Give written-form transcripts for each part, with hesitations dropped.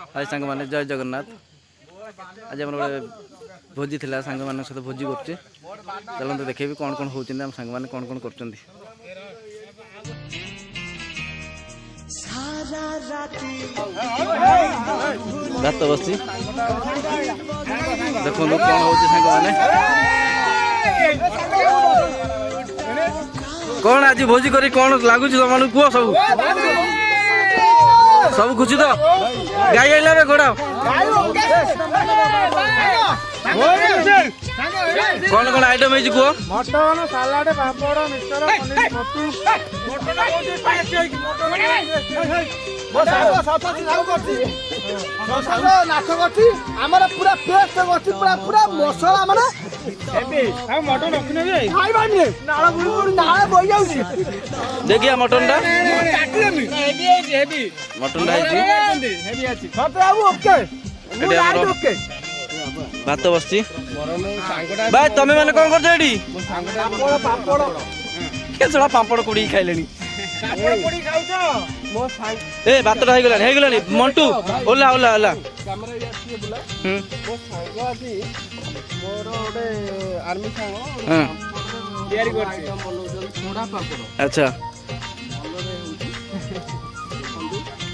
हाय सांग माने जय जगन्नाथ। आज आम गोटे भोजी थी सांग मान सहित भोजी कर चलते देखे कौन कौन होती सांग मैंने कौन कौन कर भात बसी देखो कौन हो सांग मैंने कौन आज भोजी करी कौन लगुच तुम कह सब सब खुशी तो गाई आइला रे घोड़ा कौन कौन आइटम है कह मटन सालाड पापड़ मिक्सचर पनीर छतु नाच करती आमर पूरा पेस्ट करती पूरा पूरा मसला माने मटन रखने खाइबानी नाला बुड़ी नाला बही जाउची देखिए मटन टा हेवी मटन टा हेवी अछि सब बाबू ओके ओके भात बसची भाई तमे माने कौन करछ एडी पापड़ के छड़ा पापड़ कोड़ी खाइलेनी पापड़ कोड़ी खाउछ मो साई ए भात टा हे गेलानी मंटू ओला ओला ओला कैमरा यासी बुला हम मो साइग अछि मोर ओडे आर्मी सांग हां तयारी करछि छोड़ा पापड़ अच्छा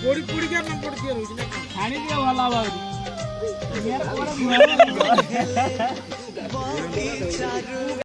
कोड़ी कोड़ी के पापड़ तयार होछि ना खानी दिया भला बाबू यार